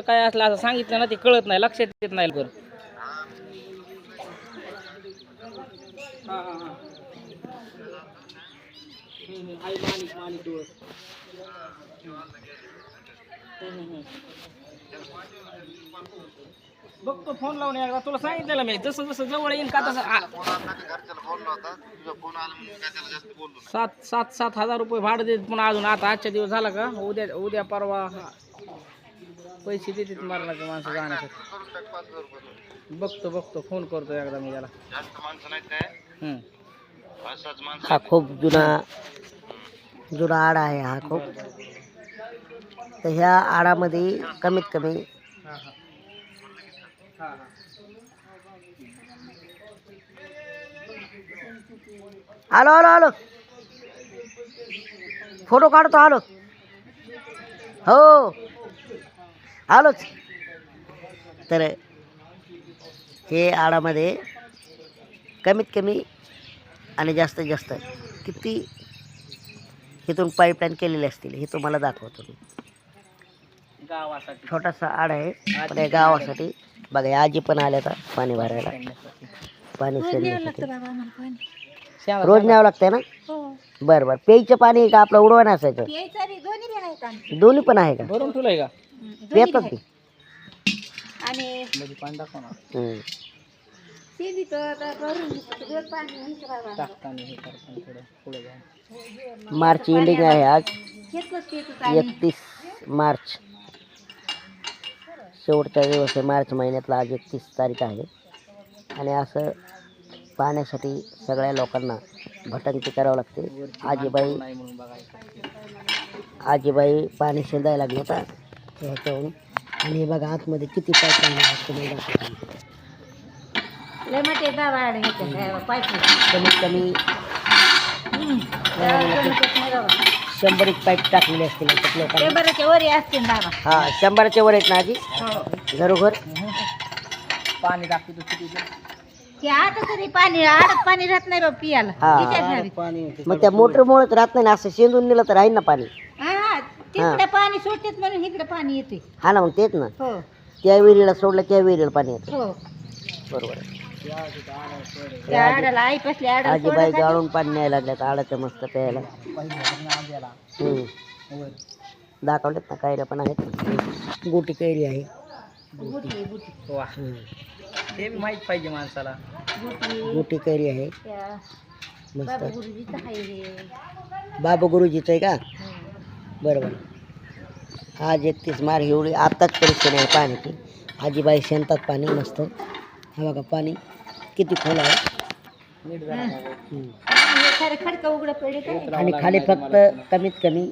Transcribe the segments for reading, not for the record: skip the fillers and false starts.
काय असलं असं सांगितलं ना ते कळत नाही, लक्षात येत नाही लवकर. हा हा हा आई मालिक मालिक दिवस. बघतो फोन लावून एकदा, तुला सांगितलेलं मी जसं जसं जवळ येईल का तसं 7,000 रुपये भाडं देत पुन्हा अजून. आता आजच्या दिवस झाला का उद्या उद्या परवा पैसे देतात मरणाच्या माणसं जाण्यासाठी. बघतो फोन करतो एकदा मी याला. हा खूप जुना आडा आहे हा खूप. तर ह्या आडामध्ये कमीत कमी आलो फोटो काढतो आलो हो आलोच. तर हे आडामध्ये कमीत कमी आणि जास्तीत जास्त किती इथून पाईपलाईन केलेली असतील हे तुम्हाला दाखवतो मी. गावासाठी छोटासा आड आहे पण या गावासाठी बघा या आजी पण आल्या आता पाणी भरायला, पाणी शिरण्यासाठी. रोज न्यावं लागतंय ना. बरं बरं. प्यायचं पाणी आहे का आपलं उडवायला असायचं? दोन्ही पण आहे का? भरून ठेवलंय का? पितात की आणि पाणी दाखव ना. मार्च एंडिंग आहे आज 31 मार्च. शेवटचा दिवस आहे मार्च महिन्यातला. आज 31 तारीख आहे आणि असं पाण्यासाठी सगळ्या लोकांना भटंती करावं लागते. आजीबाई पाणी शेंदायला लागले आता ह्याच्यावरून. आणि हे बघा आतमध्ये किती पाईपलाईन आहे तुम्हाला दाखवतो. कमीत कमी 100 पाईप टाकलेले असतील लोकांना. हा 100च्या वर आहेत ना आजी घरोघर पाणी दाखवतो किती पाणी राहत नाही बाबा पियाला. मग त्या मोटरमुळेच राहत नाही ना. असं शेंदून नेलं तर राहील ना पाणी. तिकडे पाणी सोडतेच म्हणून इकडे पाणी येते. हा ना मग तेच ना. हो त्या विहिरीला सोडलं त्या विहिरीला पाणी येतं. हो बरोबर. आजीबाई आजीबाई गाळून पाणी न्यायला लागल्यात आडाचं मस्त प्यायला. दाखवलेत ना कैऱ्या पण आहेत. गोटी कैरी आहे. ते माहित पाहिजे माणसाला. गोटी कैरी आहे मस्त. बाबा गुरुजीचं आहे का? बरोबर. आज 31 मार्च एवढी आत्ताच परीक्षा आहे पाण्याची. आजीबाई शेणतात पाणी मस्त. हा बघा पाणी किती खोल आहे. आणि खाली फक्त कमीत कमी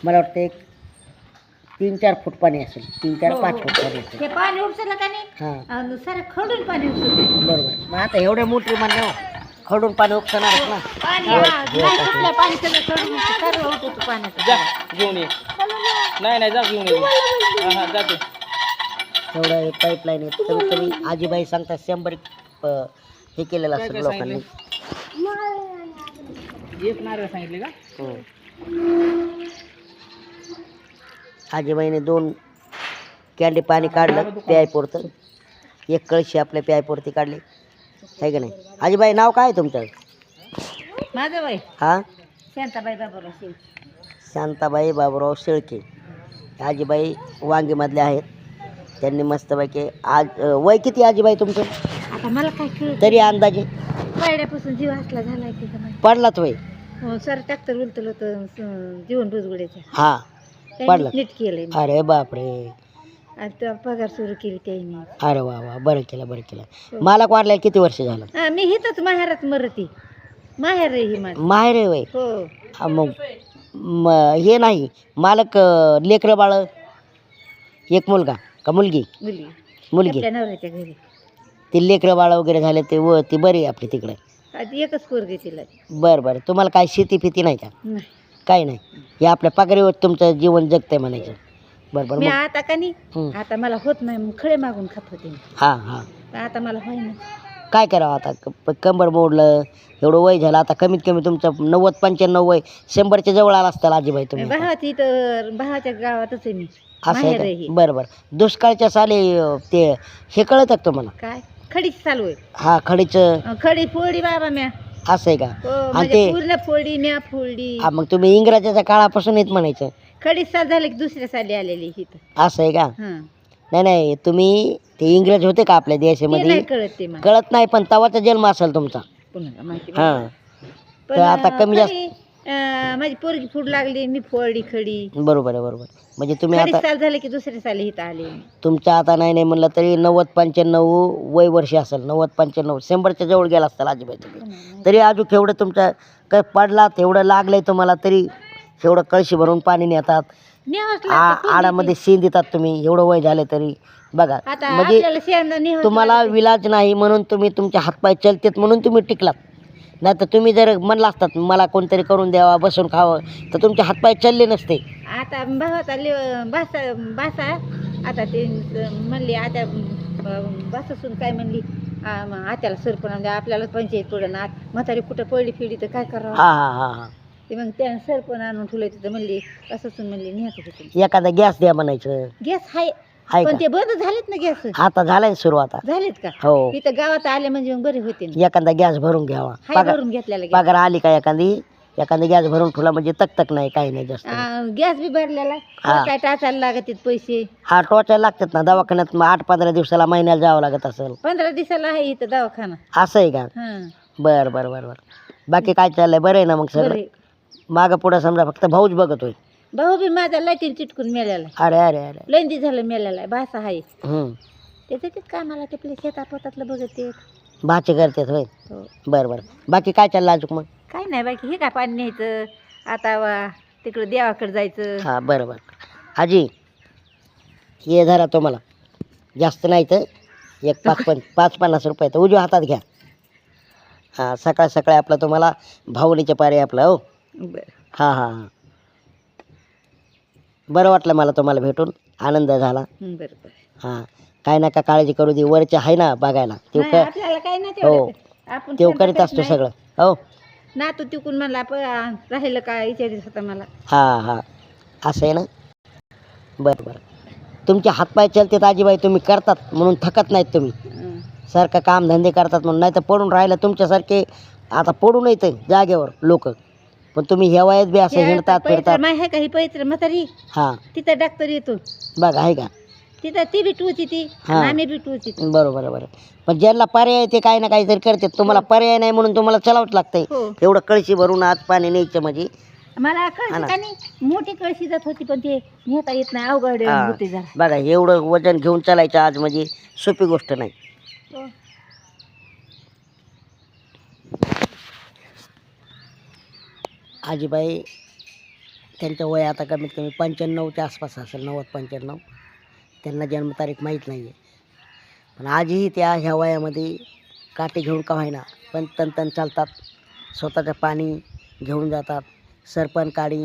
मला वाटतं एक 3-4 फूट पाणी असेल. 3-4-5 फूट पाणी असेल. पाणी उपसलं का नाही सारं खडून पाणी उपसते. बरोबर. मग आता एवढ्या मोठी म्हणलं खडून पाणी उपसणारच ना. पाणी सगळं खडून सर्व होतं पाण्याचं. जा घेऊन ये. नाही जा घेऊन ये. हा जाते. एवढं पाईपलाईन आहे. कमीत कमी आजीबाई सांगतात 100 हे केलेलं असतं लोकांनी. एक नारळ सांगितले का? आजीबाईने 2 कॅन्डी पाणी काढलं प्यायपुरतं. 1 कळशी आपल्या प्यायपुरती काढली आहे का नाही. आजीबाई नाव काय आहे तुमचं? माझं बाई हां शांताबाई बाबूराव शेळके. शांताबाई बाबूराव शेळके. आजीबाई वांगीमधले आहेत. त्यांनी मस्तपैकी आज वय किती आजीबाई तुमचं? आता मला काय कळत तरी अंदाजे पहिल्यापासून जीव असला झालाय की पडलात वय? हो सर ट्रॅक्टर उलटलं होतं जीवन बुजगुड्याचं. हां पडला. नीट केलंय. अरे बापरे. आणि तेव्हा पगार सुरू केली त्यांनी. अरे वा बरं केलं. मला वाढल्याला किती वर्ष झालं? मी हिथंच माहेरात मरती. माहेर आहे ही माझी. माहेर आहे वय. हो हा मग हे नाही मालक लेकरं बाळ एक मुलगा का मुलगी? मुलगी. नवऱ्याच्या घरी ते लेकरं बाळ वगैरे झाले ते ती बरी आहे आपली तिकडे. एकच पोरगी तिला. बरं. तुम्हाला काय शेती फिती नाही का? काही नाही. हे आपल्या पगारीवर तुमचं जीवन जगतंय म्हणायचं. बरोबर. मी आता का नाही आता मला होत नाही मग खडे मागून खात होते. हां आता मला होईना. काय करावं आता? कंबर मोडलं एवढं वय झालं. आता कमीत कमी तुमचं 90-95 वय 100च्या जवळ आला असतं आजीबाई तुम्ही. भावाची तर भावाच्या गावातच आहे मी. असं आहे माहेर का? आहे. बरं बरं. दुष्काळच्या साली ते हे कळतं का तुम्हाला? काय खडीच चालू आहे. हा खडीचं खडी फोडी बाबा म्या. असं आहे का? हो आणि म्हणजे ते पूर्ण फोडी म्या फोडी. हा, मग तुम्ही इंग्रजाच्या काळापासून येत म्हणायचं. खडीच चाल झालं की दुसऱ्या साली आलेली इथं. असं आहे का? हं. नाही नाही, तुम्ही ते इंग्रज होते का आपल्या ते देशामध्ये? नाही कळत ते मला. कळत नाही, पण तवाचा जन्म असेल तुमचा. पुन्हा माहिती हा नाही. तर पण आता कमी जास्त खडी, माझी पोरगी फूड लागली मी फोडली खडी. बरोबर आहे बरोबर. म्हणजे तुम्ही खडीच आता चाल झालं की दुसऱ्या साली इथं आले. तुमच्या आता नाही नाही म्हणलं तरी 90-95 वय वर्ष असेल. 90-95 100च्या जवळ गेला असताल आजीबाई तुम्ही. तरी अजून केवढं तुमच्या काय पडला तेवढं लागलंय तुम्हाला, तरी एवढं कळशी भरून पाणी नेतात. न्यावंच लागतं. आडामध्ये शेण देतात तुम्ही, एवढं वय झालं तरी. बघा आता म्हणजे आपल्याला शेण न्यावंच तुम्हाला लागतं. विलाज नाही म्हणून तुम्ही तुमचे हातपाय चलतेत म्हणून तुम्ही टिकलात. नाही तर तुम्ही जर म्हणला असतात मला कोणतरी करून द्यावा बसून खावं तर तुमचे हातपाय चालले नसते. आता भावाचा बासा आता ते म्हणली आता बासासून काय म्हणली आत्याला सरपण आपल्याला पंचायत पडून आत म्हातारी कुठं पडली फिरली तर काय करावं. हा हा हा हा. ते मग त्यानं सरपण आणून ठेवलं तिथं म्हणली बासासून म्हणली न्यायचं होतं. एखादा गॅस द्या म्हणायचं. गॅस आहे आहे पण का? ते बंद झालेत ना गॅस. आता झालाय सुरू आता. झालेत का? हो. इथं गावात आले म्हणजे मग बरे होते ना. एखादा गॅस भरून घ्यावा. हाय भरून घेतलेला गॅस. पगार आली का एखादी गॅस भरून ठेवला म्हणजे तक नाही काही नाही जास्त. गॅस बी भरलेला हा. काय टाचायला लागत पैसे. हा टोचायला लागतात ना दवाखान्यात. मग 8-15 दिवसाला महिन्याला जावं लागत असेल. 15 दिवसाला आहे इथं दवाखाना. असं आहे का? हं. बर बर बर बर. बाकी काय चाललंय? बरं आहे ना मग सगळं? बरे. मागं पुढं समजा फक्त भाऊच बघतोय. भाऊ बी माझा लाईटीन चिटकून मेलेला. अरे अरे अरे. लंदी झालं मेलेला आहे. बासा आहे हम्म. त्याच्यात कामाला ते आपल्या शेतापोतातलं बघत येत. भाचे करतात होय. हो. बरं बरं. बाकी काय चाललं अजून मग? काय नाही बाकी हे काय पाणी न्यायचं आता तिकडं देवाकडे जायचं. हा बरं बरं. आजी ये धरा तुम्हाला जास्त नाही तर एक 5-50 रुपये तर उजव्या हातात घ्या. हां सकाळ सकाळी आपलं तुम्हाला भावनीचे पारे आपलं. हो बरं. हां हां हां. बरं वाटलं मला तुम्हाला भेटून, आनंद झाला. बरं बरं. हां काय नका काळजी करू दे. वरचे आहे ना बघायला ते नाही, आपल्याला काय नाही हो तेवढं. आपण तेव स्वयंपाक करीत असतो नाही. सगळं. हो ना तू तिकून म्हणला राहिलं काय विचारित होता मला. हां हां असं आहे ना. बरं बरं. तुमचे हातपाय चलतात आजीबाई, तुम्ही करतात म्हणून थकत नाहीत तुम्ही. हं. सारखं कामधंदे करतात म्हणून. नाही तर पडून राहिलं तुमच्यासारखे आता पडून येतं जागेवर लोक. पण तुम्ही ह्या वयात बी असं हिंडतात फिरतात. माय आहे का ही पवित्र म्हातारी हां तिथं डॉक्टर येतो बघा आहे का? तिथं ती बी टूची ती हा. आणि आम्ही बी टूची ती. बरोबर बरोबर. पण ज्यांना पर्याय ते काही ना काहीतरी करतात. तुम्हाला पर्याय नाही म्हणून तुम्हाला चलावंच लागतंय. हो. एवढं कळशी भरून आज पाणी न्यायचं म्हणजे. मला हा कळशी ना. का नाही मोठी कळशी जात होती पण ते नेता येत नाही अवघड हा. होते जरा. बघा एवढं वजन घेऊन चालायचं आज म्हणजे सोपी गोष्ट नाही. हो. आजीबाई त्यांचं वय आता कमीत कमी 95च्या आसपास असेल. 90-95. त्यांना जन्मतारीख माहीत नाही आहे. पण आजही त्या ह्या वयामध्ये काठी घेऊन का होईना पण तन चालतात. स्वतःचं पाणी घेऊन जातात. सरपण काडी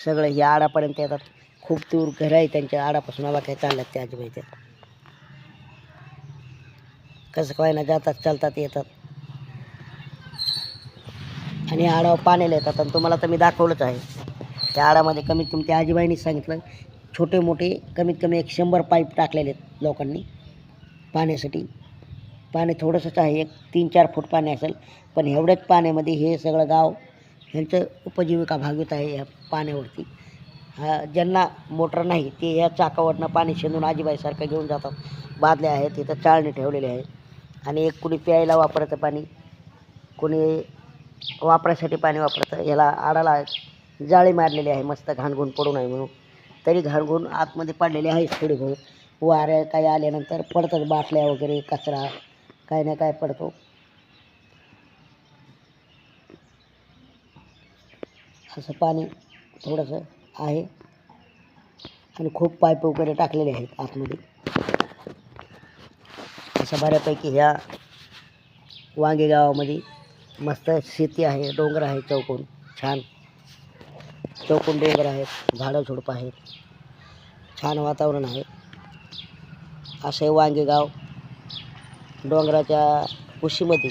सगळं हे आडापर्यंत येतात. खूप दूर घर आहे त्यांच्या आडापासून. आला काय चालल्यात ते आजीबाई त्या कसं काय ना जातात चालतात येतात. आणि आडावर पाण्याला येतात. आणि तुम्हाला तर मी दाखवलंच आहे. त्या आडामध्ये कमीत कमी त्या आजीबाईंनी सांगितलं छोटे मोठे कमीत कमी 100 पाईप टाकलेले आहेत लोकांनी पाण्यासाठी. पाणी थोडंसंच आहे, 1-3-4 फूट पाणी असेल. पण एवढ्याच पाण्यामध्ये हे सगळं गाव ह्यांचं उपजीविका भागवत आहे या पाण्यावरती. ज्यांना मोटर नाही ते ह्या चाकावरनं पाणी शेंदून आजीबाईसारखं घेऊन जातात. बादल्या आहेत इथं चाळणी ठेवलेली आहे. आणि एक कुणी प्यायला वापरायचं पाणी, कोणी वापरायसाठी पाणी वापरतं. याला आडाला जाळी मारलेली आहे मस्त घाणगुण पडू नये म्हणून. तरी घाणगुण आतमध्ये पडलेली आहे थोडी बहुत. वाऱ्या काही आल्यानंतर पडतात बाटल्या वगैरे कचरा काय ना काय पडतो. असं पाणी थोडंसं आहे. आणि खूप पाईप वगैरे टाकलेले आहेत आतमध्ये. असं बऱ्यापैकी ह्या वांगे गावामध्ये मस्त शेती आहे. डोंगर आहे चौकोन छान. चौकोन डोंगर आहेत, झाडं झुडपं आहेत, छान वातावरण आहे. असं वांगे गाव डोंगराच्या कुशीमध्ये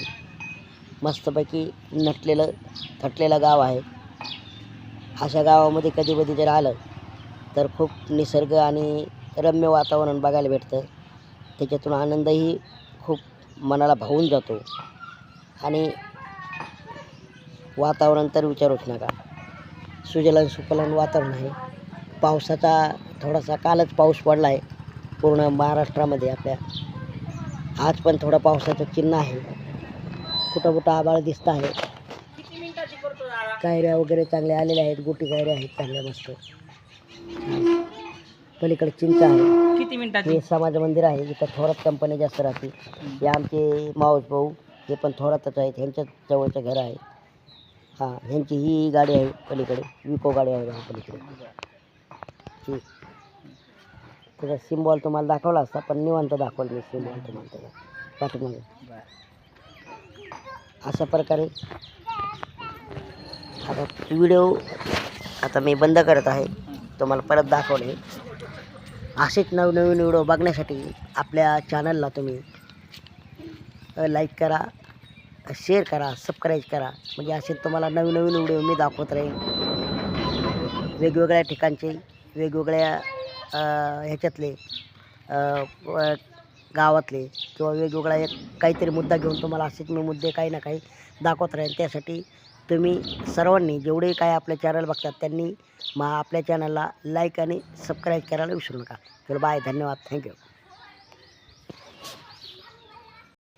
मस्तपैकी नटलेलं थटलेलं गाव आहे. अशा गावामध्ये कधी कधी जर आलं तर खूप निसर्ग आणि रम्य वातावरण बघायला भेटतं. त्याच्यातून आनंदही खूप मनाला भावून जातो आणि वातावरण तर विचारूच नका. सुजलाम सुफलाम वातावरण आहे. पावसाचा थोडासा कालच पाऊस पडला आहे पूर्ण महाराष्ट्रामध्ये आपल्या. आज पण थोडं पावसाचं चिन्ह आहे. कुठं कुठं आभाळ दिसतं आहे. कायऱ्या वगैरे चांगल्या आलेल्या आहेत. गोटी कायऱ्या आहेत चांगल्या मस्त. पलीकडे चिंच आहे. किती मिनिटाची? हे समाज मंदिर आहे. इथं थोरात कंपनी जास्त राहते. हे आमचे मावस भाऊ हे पण थोरातच आहेत. ह्यांच्या जवळचं घर आहे. हां, ह्यांची ही गाडी आहे पलीकडे. विको गाडी आहे बघा पलीकडे. ठीक. त्याचा सिम्बॉल तुम्हाला दाखवला असता पण निवांत दाखवलं मी सिम्बॉल तुम्हाला त्याचा पाठीमागे. अशा प्रकारे आता व्हिडिओ आता मी बंद करत आहे. तुम्हाला परत दाखवले. असेच नवनवीन व्हिडिओ बघण्यासाठी आपल्या चॅनलला तुम्ही लाईक करा, शेअर करा, सबस्क्राईब करा. म्हणजे असे तुम्हाला नवीन नवीन व्हिडिओ मी दाखवत राहीन. वेगवेगळ्या ठिकाणचे वेगवेगळ्या ह्याच्यातले गावातले किंवा वेगवेगळा एक काहीतरी मुद्दा घेऊन तुम्हाला असेच मी मुद्दे काही ना काही दाखवत राहीन. त्यासाठी तुम्ही सर्वांनी जेवढे काय आपल्या चॅनल बघतात त्यांनी आपल्या चॅनलला लाईक आणि सबस्क्राईब करायला विसरू नका. चलो बाय, धन्यवाद, थँक्यू.